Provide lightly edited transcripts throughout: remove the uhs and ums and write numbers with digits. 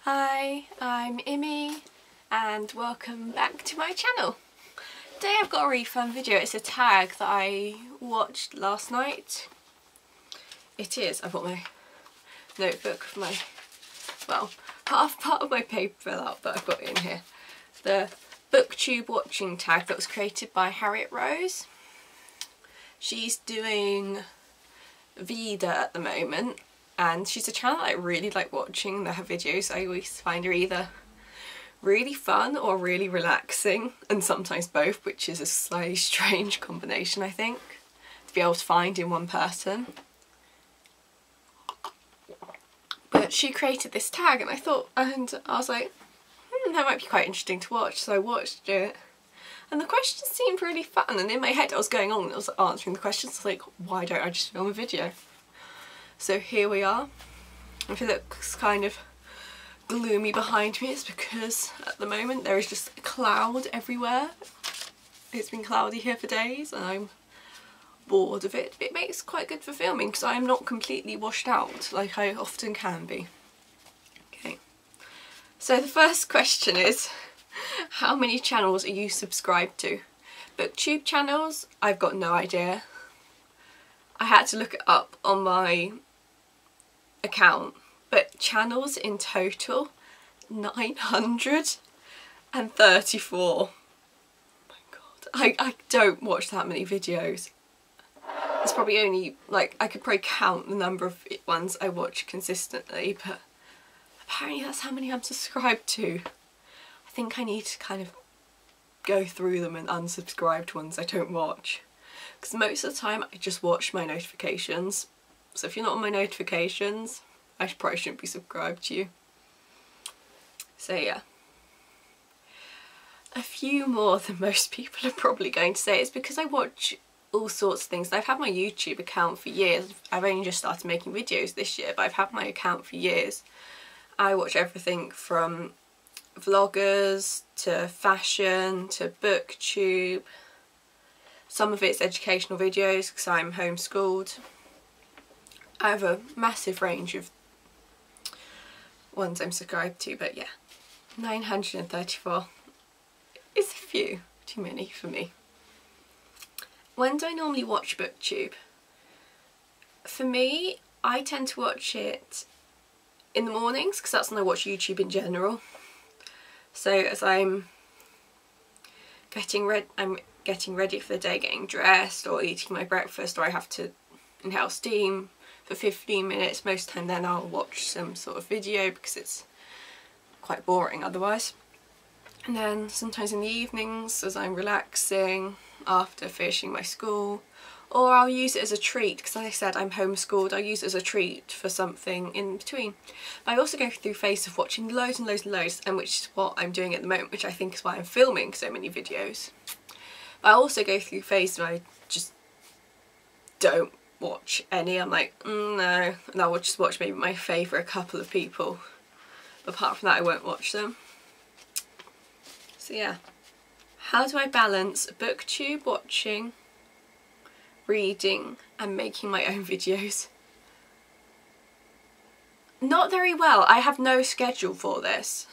Hi, I'm Immy and welcome back to my channel. Today I've got a really fun video. It's a tag that I watched last night. It is, I brought my notebook, well, part of my paper fell out, but I've got it in here. The Booktube Watching Tag that was created by Harriet Rosie. She's doing Vida at the moment, and she's a channel I really like watching. Her videos, I always find her either really fun or really relaxing, and sometimes both, which is a slightly strange combination, I think, to be able to find in one person. But she created this tag and I was like, that might be quite interesting to watch, so I watched it. And the questions seemed really fun, and in my head I was going on and I was answering the questions. I was like, why don't I just film a video? So here we are. If it looks kind of gloomy behind me, it's because at the moment there is just a cloud everywhere. It's been cloudy here for days and I'm bored of it. It makes quite good for filming because I'm not completely washed out like I often can be. Okay, so the first question is, how many channels are you subscribed to? Booktube channels? I've got no idea. I had to look it up on my account, but channels in total, 934. Oh my god, I don't watch that many videos. It's probably only, like, I could probably count the number of ones I watch consistently, but apparently that's how many I'm subscribed to. I think I need to kind of go through them and unsubscribe to ones I don't watch, because most of the time I just watch my notifications. So if you're not on my notifications, I probably shouldn't be subscribed to you. So yeah. A few more than most people are probably going to say. It's because I watch all sorts of things. I've had my YouTube account for years. I've only just started making videos this year, but I've had my account for years. I watch everything from vloggers to fashion to booktube. Some of it's educational videos because I'm homeschooled. I have a massive range of ones I'm subscribed to, but yeah, 934 is a few too many for me. When do I normally watch booktube? For me, I tend to watch it in the mornings because that's when I watch YouTube in general. So as I'm getting ready for the day, getting dressed or eating my breakfast, or I have to inhale steam for 15 minutes, most of the time then I'll watch some sort of video because it's quite boring otherwise. And then sometimes in the evenings as I'm relaxing after finishing my school, or I'll use it as a treat because, like I said, I'm homeschooled. I'll use it as a treat for something in between. But I also go through phases of watching loads and loads and loads, and which is what I'm doing at the moment, which I think is why I'm filming so many videos. But I also go through phases where I just don't watch any. I'm like, no, and I will just watch maybe my favourite couple of people. But apart from that, I won't watch them. So yeah. How do I balance booktube watching, reading and making my own videos? Not very well. I have no schedule for this.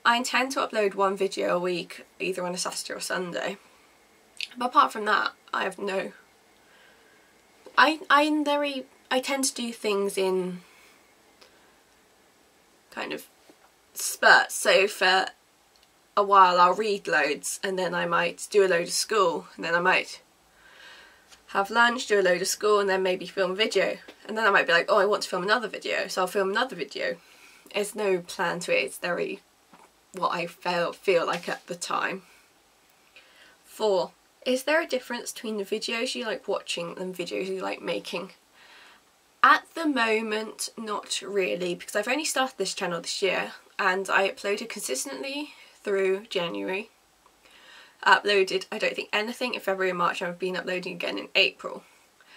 I intend to upload one video a week, either on a Saturday or Sunday. But apart from that, I have no... I tend to do things in kind of spurts. So for a while I'll read loads, and then I might do a load of school, and then I might have lunch, do a load of school, and then maybe film a video. And then I might be like, oh, I want to film another video, so I'll film another video. There's no plan to it. It's very what I feel like at the time. 4. Is there a difference between the videos you like watching and videos you like making? At the moment, not really, because I've only started this channel this year and I uploaded consistently through January. I uploaded, I don't think, anything in February and March, and I've been uploading again in April.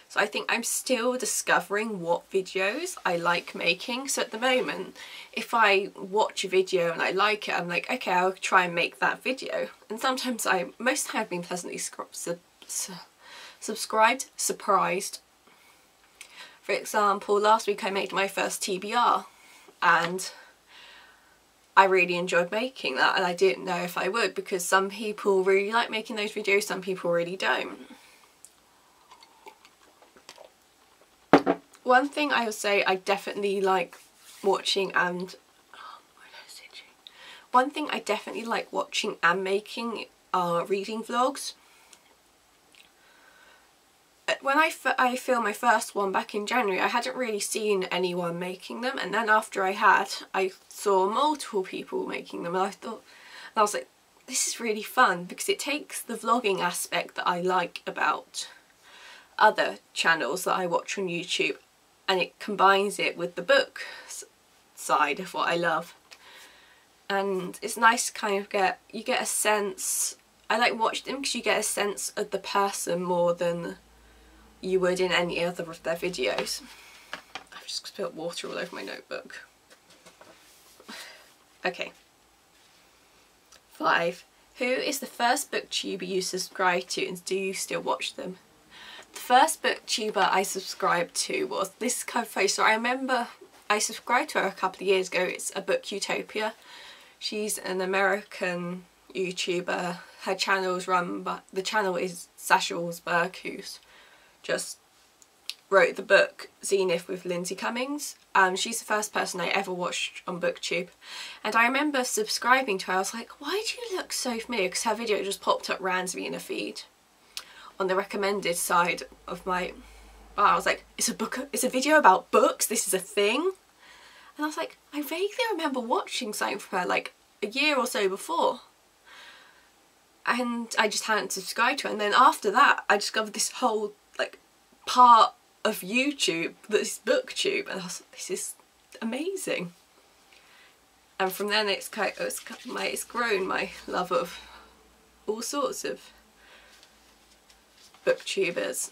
So I think I'm still discovering what videos I like making. So at the moment, if I watch a video and I like it, I'm like, okay, I'll try and make that video. And sometimes most of the time I've been pleasantly surprised. For example, last week I made my first TBR and I really enjoyed making that, and I didn't know if I would, because some people really like making those videos, some people really don't. One thing I would say I definitely like watching and making are reading vlogs. When I filmed my first one back in January, I hadn't really seen anyone making them, and then after I saw multiple people making them, and I was like, this is really fun, because it takes the vlogging aspect that I like about other channels that I watch on YouTube, and it combines it with the book side of what I love. And it's nice to kind of get a sense. I like watching them because you get a sense of the person more than you would in any other of their videos. I've just spilled water all over my notebook. Okay. 5. Who is the first booktuber you subscribed to, and do you still watch them? The first booktuber I subscribed to was this cover photo. So I remember I subscribed to her a couple of years ago. It's a Book Utopia. She's an American YouTuber. Her channel's run by, the channel is Sasha Allsberg, who's just wrote the book Zenith with Lindsay Cummings. She's the first person I ever watched on Booktube, and I remember subscribing to her. I was like, why do you look so familiar? Because her video just popped up randomly in a feed on the recommended side of my... I was like, it's a video about books, this is a thing? And I was like, I vaguely remember watching something from her like a year or so before, and I just hadn't subscribed to her. And then after that I discovered this whole like part of YouTube that's Booktube, and I was like, this is amazing. And from then it's grown my love of all sorts of booktubers.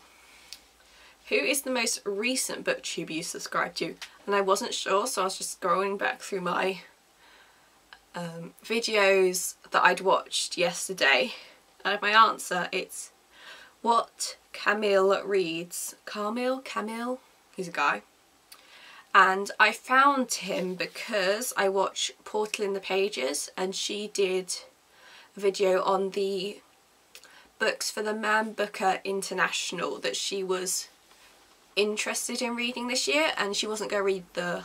Who is the most recent booktuber you subscribed to? And I wasn't sure, so I was just scrolling back through my videos that I'd watched yesterday, and my answer, it's What Camille Reads. Camille, he's a guy. And I found him because I watch Portal in the Pages, and she did a video on the books for the Man Booker International that she was interested in reading this year, and she wasn't going to read the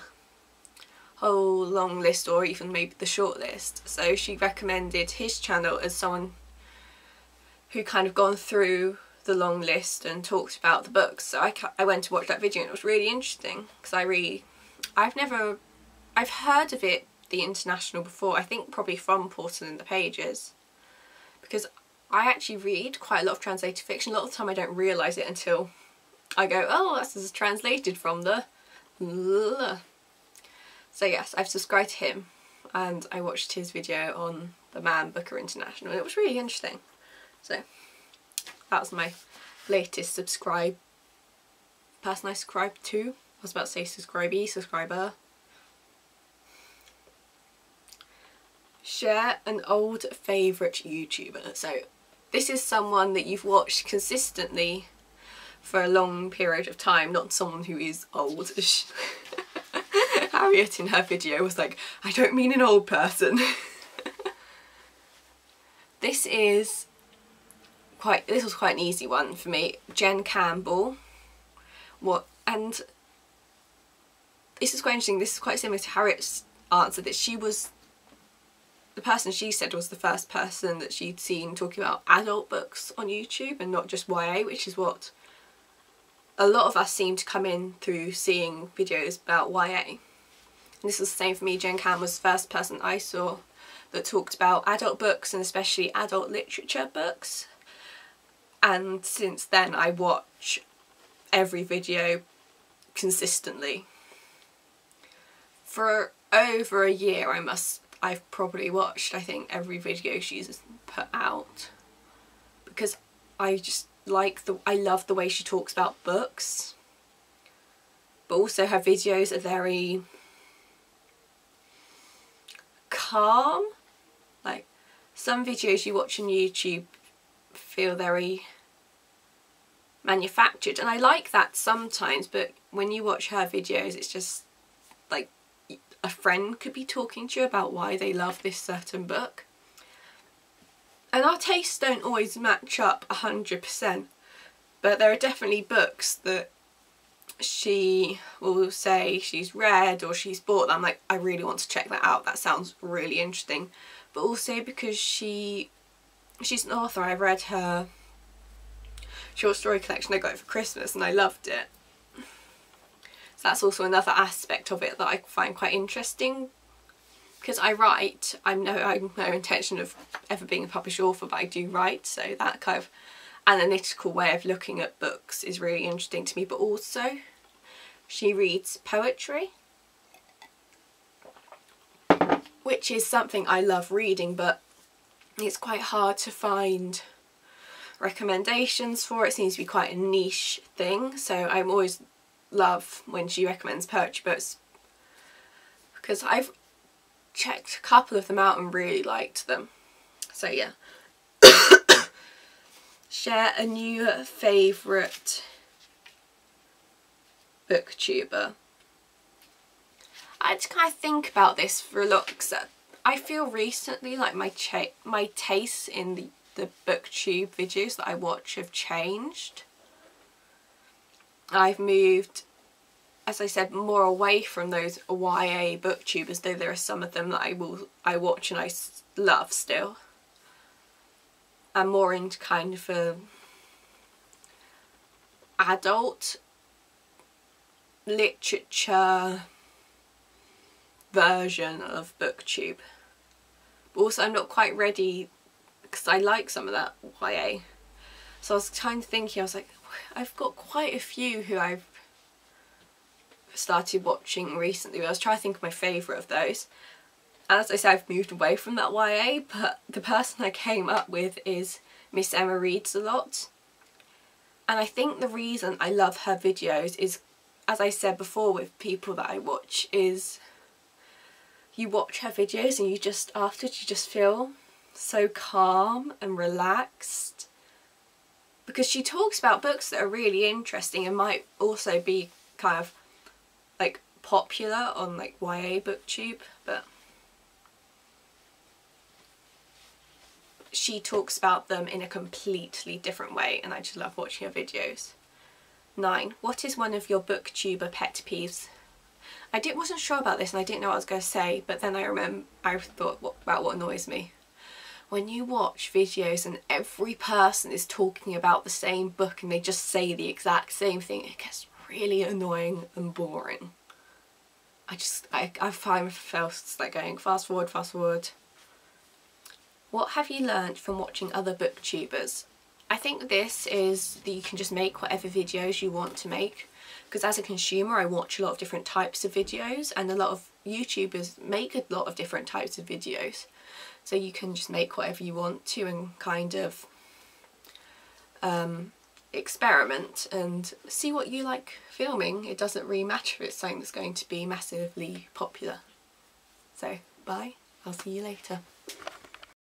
whole long list or even maybe the short list. So she recommended his channel as someone who kind of gone through the long list and talked about the books. So I went to watch that video, and it was really interesting because I've heard of it, the International, before. I think probably from Portal in the Pages, because I actually read quite a lot of translated fiction. A lot of the time I don't realise it until I go, oh, that's translated from the... So yes, I've subscribed to him, and I watched his video on the Man Booker International, and it was really interesting. So that was my latest person I subscribed to. I was about to say subscriber. Share an old favourite YouTuber. So this is someone that you've watched consistently for a long period of time, not someone who is old. Harriet in her video was like, I don't mean an old person. This was quite an easy one for me. Jen Campbell. And this is quite interesting. This is quite similar to Harriet's answer, that she was the person she said was the first person that she'd seen talking about adult books on YouTube and not just YA, which is what a lot of us seem to come in through seeing videos about YA. And this was the same for me. Jen Campbell was the first person I saw that talked about adult books, and especially adult literature books. And since then I watch every video consistently. For over a year I've probably watched, I think, every video she's put out, because I just I love the way she talks about books, but also her videos are very calm. Like some videos you watch on YouTube feel very manufactured, and I like that sometimes, but when you watch her videos it's just like a friend could be talking to you about why they love this certain book. And our tastes don't always match up 100%, but there are definitely books that she will say she's read or she's bought that I'm like, I really want to check that out, that sounds really interesting. But also because she's an author, I've read her short story collection I got it for Christmas and I loved it. So that's also another aspect of it that I find quite interesting. Because I write, I'm no intention of ever being a published author, but I do write, so that kind of analytical way of looking at books is really interesting to me. But also, she reads poetry, which is something I love reading, but it's quite hard to find recommendations for. It seems to be quite a niche thing, so I always love when she recommends poetry books, because I've checked a couple of them out and really liked them. So yeah. Share a new favourite booktuber. I had to kind of think about this for a lot, because I feel recently like my tastes in the booktube videos that I watch have changed. I've moved, as I said, more away from those YA booktubers, though there are some of them that I watch and I love still. I'm more into kind of a adult literature version of booktube. But also I'm not quite ready, because I like some of that YA. So I was kind of thinking, I was like, I've got quite a few who I've started watching recently. I was trying to think of my favourite of those. As I said, I've moved away from that YA, but the person I came up with is Miss Emma Reads a Lot. And I think the reason I love her videos is, as I said before with people that I watch, is you watch her videos and you just, afterwards you just feel so calm and relaxed. Because she talks about books that are really interesting and might also be kind of like popular on like YA booktube, but she talks about them in a completely different way and I just love watching her videos. 9. What is one of your booktuber pet peeves? I wasn't sure about this and I didn't know what I was going to say, but then I thought about what annoys me. When you watch videos and every person is talking about the same book and they just say the exact same thing, it gets really annoying and boring. I find myself like going fast forward, fast forward. What have you learnt from watching other booktubers? I think this is that you can just make whatever videos you want to make, because as a consumer I watch a lot of different types of videos and a lot of YouTubers make a lot of different types of videos. So you can just make whatever you want to and kind of experiment and see what you like filming. It doesn't really matter if it's something that's going to be massively popular. So bye, I'll see you later.